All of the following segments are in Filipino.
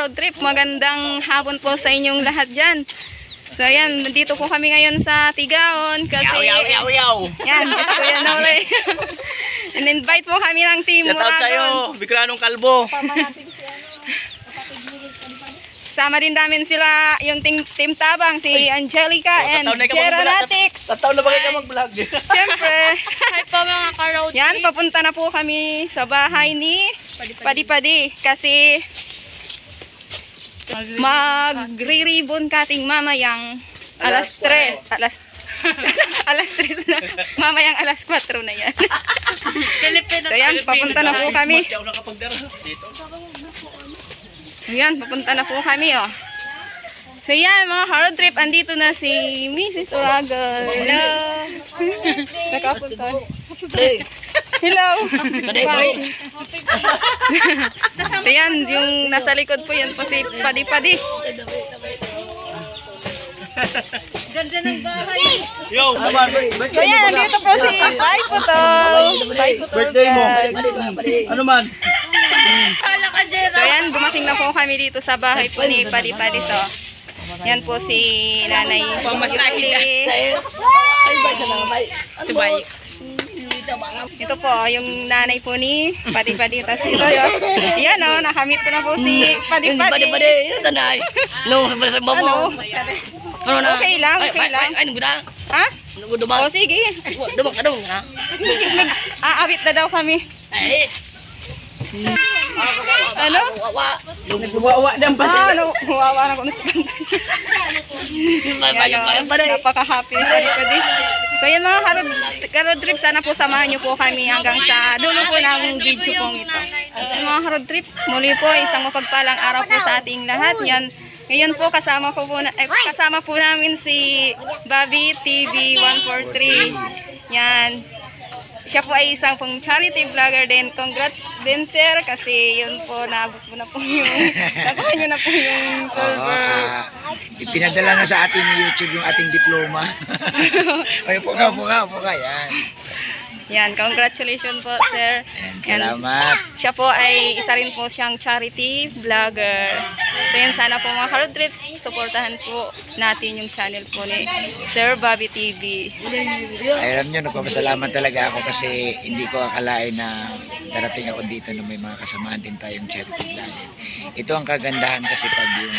ka-road trip, magandang hapon po sa inyong lahat dyan. So ayan, nandito po kami ngayon sa Tigaon kasi... Yaw! Yan, gusto yan ulit. In-invite po kami ng Team Shout out sa'yo, Uragon. Bikranong Kalbo. Sama din namin sila, yung team Tabang, si Angelica and Geronatics. Tataw na ba kayo mag-vlog? Siyempre. Hi po mga ka-road Yan, trip. papunta na po kami sa bahay ni Padi-Padi kasi magre-ribbon cutting mamayang alas 3. Alas 3 na. Mamayang alas 4 na yan. Filipino. So yan, papunta na po kami. Hindi ako nakapagdara dito. Ayan, papunta na po kami, oh. So yan, mga road trip, andito na si Mrs. Uragon. Hello! Nakapunta. Hello! So yan, yung nasa likod po, yan po si Padi-Padi. Ganda ng bahay. Yo, saman. So yan, andito po si Pai Putol. Pai Putol. Birthday mo. Guys. Ano man? Hala ka, Jero. So yan, dumating na po kami dito sa bahay po ni Padi-Padi. So, yan po si Nanay Yuli. Subay. Ito po, yung nanay po ni Padi-Padi. Tapos ito yun. Yan o, nakamit ko na po si Padi-Padi. Ito na ay. No, sa babo. Ano na? Okay lang, okay lang. Ay, nagbuda. Ha? Nagbuda O sige. Dumang ka dong, ha? Aawit na daw kami. Ay. Ano? Nagbuwa ng Ano? Huwawa na ko na sa kanta. Napaka-happy ni Padi-Padi. So yan mga ka-road trip, sana po samahan niyo po kami hanggang sa dulo po ng video pong ito. Yan mga ka-road trip, muli po isang mapagpalang araw po sa ating lahat. Yan, ngayon po kasama po namin si Bobby TV 143. Yan. Siya po ay isang pong charity vlogger din. Congrats din sir kasi yun po naabot mo na po yung nakuha nyo na po yung silver. Ipinadala na sa atin ni YouTube yung ating diploma. Ay, puka. Yan. Yan, congratulations po sir. Yan, salamat. Siya po ay isa rin po siyang charity vlogger. So yan, sana po mga ka-road trips, supportahan po natin yung channel po ni Sir Bobby TV. Ay, alam nyo, nagpapasalamat talaga ako kasi hindi ko akalain na darating ako dito na may mga kasamahan din tayong charity vlogger. Ito ang kagandahan kasi pag yung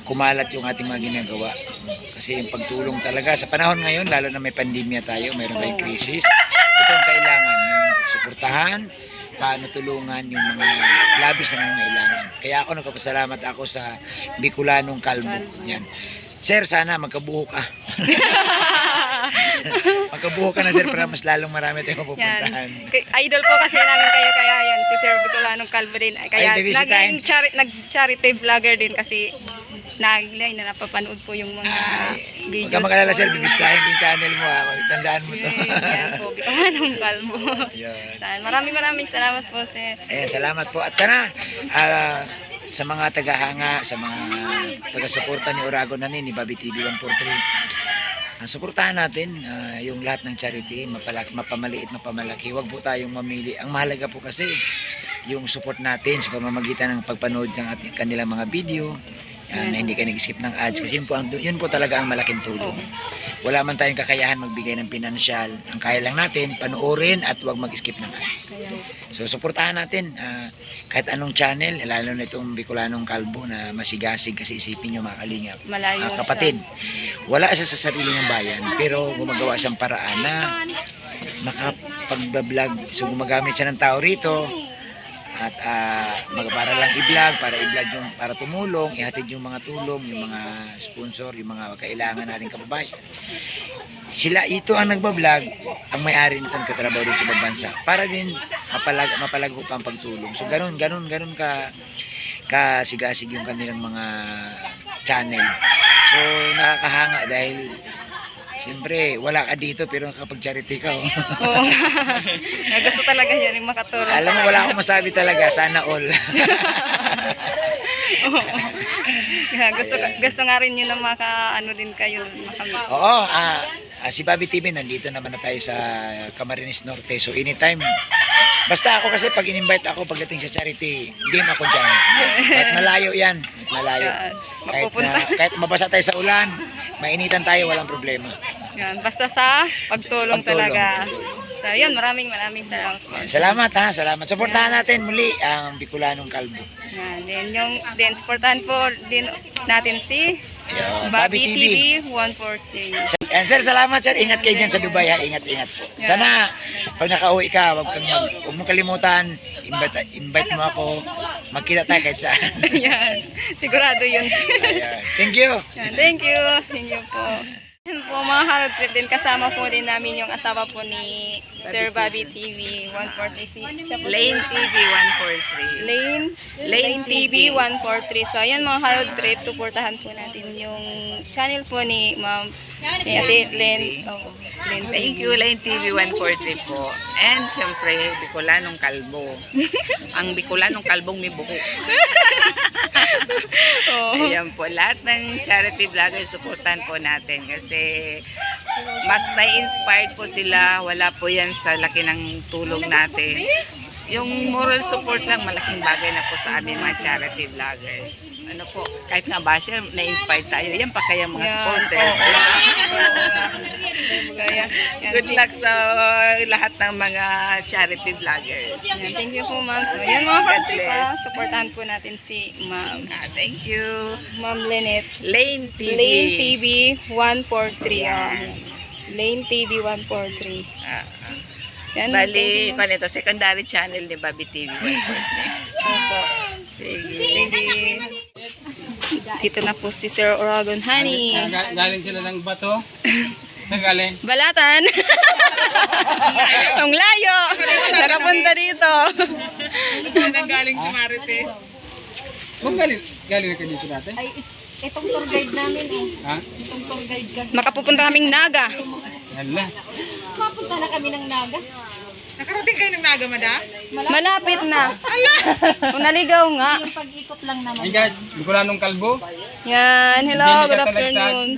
kumalat yung ating mga ginagawa. Kasi yung pagtulong talaga sa panahon ngayon, lalo na may pandemya tayo, mayroon tayong krisis, ito ang kailangan, yung suportahan, paano tulungan yung mga labis na nangangailangan. Kaya ako nagpapasalamat ako sa Bicolanong Kalbo. Yan. Sir, sana magkabuho ka. Magkabuho ka na sir para mas lalong marami tayong mapupuntahan. Idol po kasi namin kayo, kaya yan, si Sir Bicolanong Calvo din. Kaya Ay, bibisitahin. nag-charity vlogger din kasi napapanood po yung mga Huwag videos. ka mag-alala sir, bibistahin ko yung channel mo ha. Tandaan mo to. Yan po, Bicolanong Calvo. Yun. Maraming salamat po sir. Ayan, salamat po. At sana, sa mga tagahanga, sa mga taga-suporta ni Uragon na ni Bobby TV 143, suportahan natin yung lahat ng charity, mapamaliit, mapamalaki. Huwag po tayong mamili. Ang mahalaga po kasi yung support natin sa pamamagitan ng pagpanood ng kanilang mga video. Na hindi ka nag-skip ng ads kasi yun po talaga ang malaking tulong. Wala man tayong kakayahan magbigay ng pinansyal. Ang kaya lang natin, panoorin at huwag mag-skip ng ads. So, suportahan natin kahit anong channel, lalo na itong Bicolanong Kalbo na masigasig kasi isipin nyo mga kalingap. Malayo Kapatid, wala siya sa sarili ng bayan pero gumagawa siyang paraan na makapag-vlog. So, gumagamit siya ng tao rito at para lang i-vlog, para tumulong, ihatid yung mga tulong, yung mga sponsor, yung mga kailangan nating kababayan. Sila, ito ang nagbablog, ang may-ari nito katrabaho din sa ibang bansa para din mapalago pa ang pagtulong. So ganun ka sigasig yung kanilang mga channel. So nakakahanga dahil siyempre, wala ka dito pero kapag charity ka. Oo. Gusto talaga yan yung makatulong. Alam mo, wala akong masabi talaga. Sana all. Gusto nga rin yun na maka-ano din kayo. Oo, si Bobby TV, nandito naman na tayo sa Camarines Norte. So anytime, basta ako kasi pag in-invite ako pagdating sa charity, game ako dyan. Kahit malayo yan, kahit malayo. Yan. Kahit, Mapupunta. kahit mabasa tayo sa ulan, mainitan tayo, walang problema. Yan, basta sa pagtulong, Pagtulong. talaga. So, yan, maraming salamat po. Salamat ha, salamat. Supportahan natin muli ang Bicolanong Kalbo. Yan, din supportahan po din natin si Ayun, Bobby TV 143. And sir, salamat sir. Ingat kayo dyan sa Dubai ha. Ingat po. Sana pag nakauwi ka, huwag mong kalimutan. Invite mo ako. Magkita tayo kahit saan. Yan, sigurado yun. Ayan. Thank you. Yan, thank you. Thank you po. Yan po mga ka-road trip din. Kasama po din namin yung asawa po ni Sir Bobby TV 143. Siya po Lane si TV 143. Lane TV 143. So ayan mga ka-road trip, supportahan po natin yung channel po ni Ma'am ni Ate Len. Oh, Len Thank TV. you, Lane TV 143 po. And syempre, Bicolanong Kalbo. Ang Bicolanong Kalbong may buko. Oh. Ayan po, lahat ng charity vloggers, supportan po natin kasi mas na-inspired po sila. Wala po yan sa laki ng tulong natin. Yung moral support lang, malaking bagay na po sa amin mga charity vloggers. Ano po, kahit nga ba siya, na-inspired tayo. Yan pa kaya mga Yan. supporters. Kaya, yan, Good luck sa lahat ng mga charity vloggers. Yan, thank you po ma'am. So yan mga ka-road trip, supportahan po natin si Ma'am Thank you. Ma'am Lynette. Lane TV. Lane TV 143. Lane TV 143. Yan, Bali, kung ito, secondary channel ni Bobby TV 143. Opo. Sige. Sige. Dito na po si Sir Oragon Honey. Galing sila ng bato. Saan galing? Balatan. Ang layo. Nakapunta dito. Galing si Marites. Kung galing na kayo dito dati? Itong tour guide namin Ha? Itong tour guide ka. Makapupunta kaming Naga. Hala. Papunta na kami ng Naga. Nakarating kayo ng Naga, mada? Malapit na. Kung naligaw nga. Yung pag-ikot lang naman. Hey guys, Bicolanong Kalbo. Yan. Hello. Good afternoon.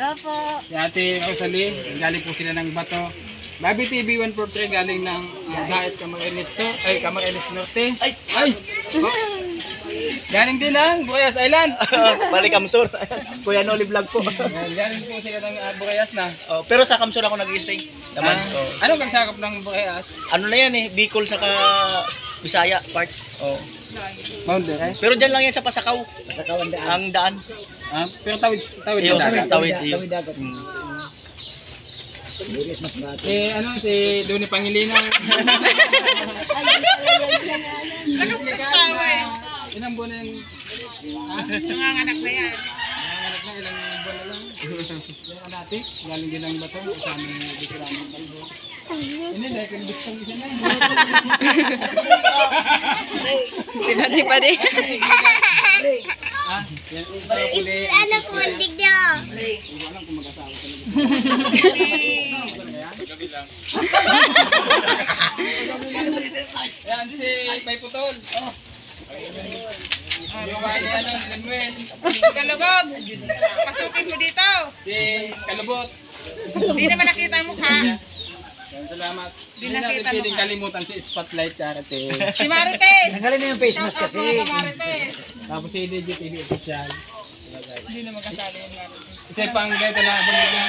Si Ate Rosalie, galing po sila ng bato. Bobby TV 143 galing ng Daet Camarines Norte. Ay! Oh. Galing din ng Bucayas Island. Balik Kamsur. Kuya Noli vlog po. Galing po sila ng Bucayas na. Oh, pero sa Kamsur ako nag-stay. Naman. Oh. Anong kagsakop ng Bucayas? Ano na yan eh, Bicol saka Bisaya part. Oh. Mount eh? Pero dyan lang yan sa Pasakaw. Pasakaw ang daan. Ang daan. Pero tawid Iyo, yung dagat. tawid. dagat. Buris mas bata. Si Doni Pangilinan. Ilang buwan na yung... Nanganganak na yan. Nanganganak na, ilang buwan na lang. Yung anatik, galing din ang bato. Kasama yung Bicolanong Kalbo. Hindi, dahil kung gusto mo siya na. Si Pati Pati. Ah, yan. Ano po ang tigdo? Hindi ko alam kung mag-asawa talaga. Gabi lang. Yan si Bay Putol. Yung ano, Manuel. Kalubog! Pasukin mo dito! Si Kalubot. Hindi naman nakita ang mukha. Yan, salamat. Di Hindi natin nakita mo pwedeng ka. kalimutan si Spotlight Karate. Si Marites! Tanggalin na yung face mask Shoutout kasi. mga ka-Marites! Tapos si DJ TV Official. Hindi naman kasali yung Marites. Isa pang dito na bumili.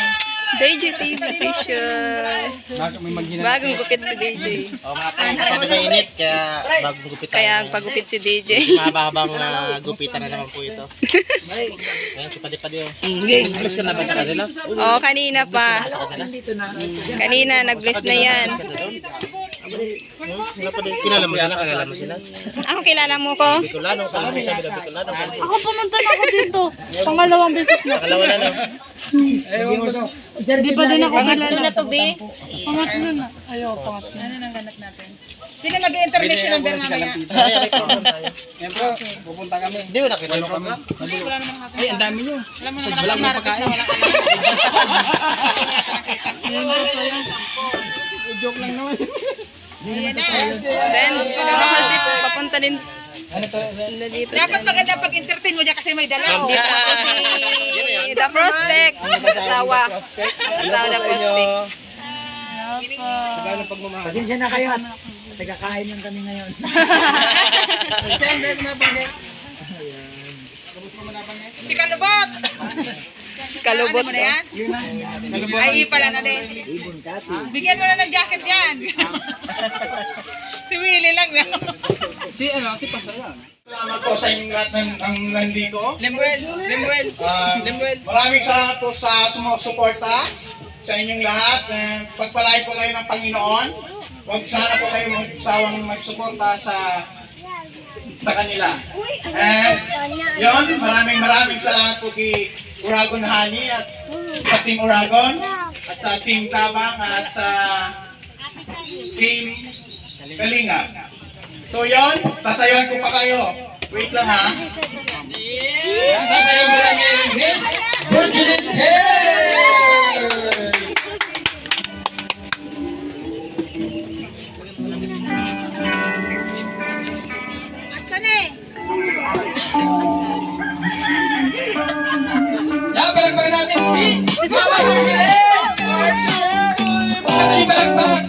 DJ TV official. Baka may maghinang. Bagong gupit si DJ. Oh, mga kapag mainit, kaya magugupit tayo. Kaya ang pagupit si DJ. Mahabang gupitan na naman po ito. Ayan, si Padi-Padi oh. Bless ka na ba sa kanila? Oh, kanina pa. Kanina, nag-bless na yan. Kilala mo sila? Kilala mo sila? Ako kilala mo ko? Bicolano, kalamo siya bila Bicolano. Ako pumunta na ako dito. Pangalawang beses na. Nakalawa na no? Di pa din ako pangatlo na to, be. Pangatlo na. Ayaw, pangatlo. Ano nang ganap natin? Sino mag-intermission number mamaya? Yan po, pupunta kami. Hindi mo nakita yung program? Hindi, wala naman nakita. Ay, ang dami nyo. Alam mo naman ako si Marites na wala Joke lang naman. Ayan na. Then, papunta din Ano to? Nandito Dapat si, maganda pag-entertain mo dyan kasi may dalaw. dito po si The Prospect. Asawa. Asawa The Prospect. Sagana pagmamahal. Pasensya na kayo. Tagakain lang kami ngayon. Saan dahil nabanggit? Kabut mo nabanggit? Si Kalubot! Kalubot. Ano mo na yan? Yun na. Nalubot. Ay, pala na din. Bigyan mo na ng jacket yan. Si Willie lang yan. Si Pastor lang. Salamat po sa inyong lahat ng nandito. Lemuel. Maraming salamat po sa sumusuporta sa inyong lahat. Pagpalain po kayo ng Panginoon. Huwag sana po kayo magsawang magsuporta sa kanila. And yun, maraming salamat po kay Uragon Honey at sa Team Uragon at sa Team Tabang at sa Team Kalinga. So yun, sasayawan ko pa kayo. Wait lang ha. Sasayaw mo lang yung Grace. Virgin Hair! Palagpagan natin si Mama Virgin! Ano yung palagpag?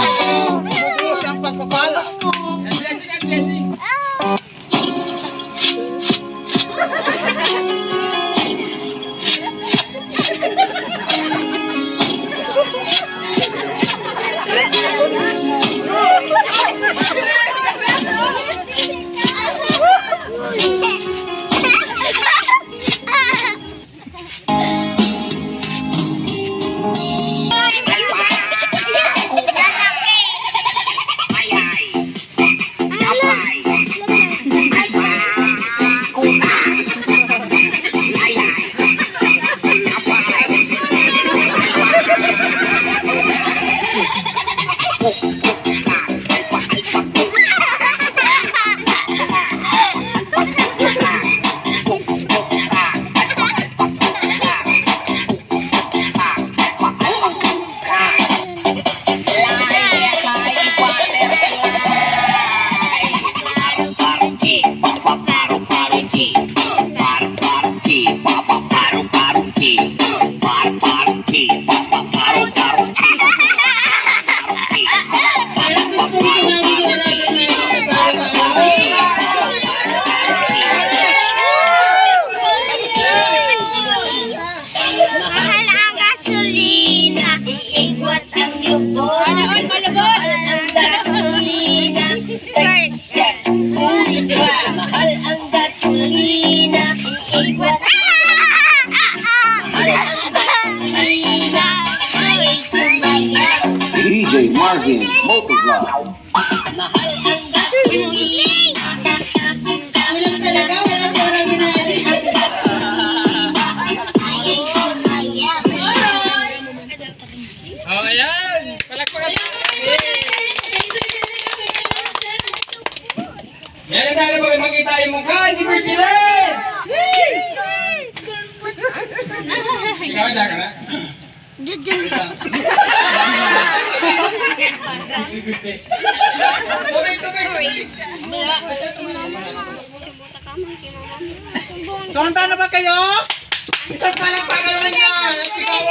Bukas ang pagpapala. Blessing. Mahal ang gasolina, iigwat ang lubot. Mahal ang gasolina, mahal ang gasolina, iigwat mahal ang gasolina, ay sumayaw. DJ Marvin Motovlog. Mahal ang gasolina. Walang talaga, walang parang ginali. Ang gasolina, ay sumayaw. Oh, ayan! Palagpagan natin! Meron tayo ba makita yung mukha ni Virgin Hair? Ikaw na ka na? Tubig! So, handa na ba kayo? Isang palakpakan naman yan. Let's go.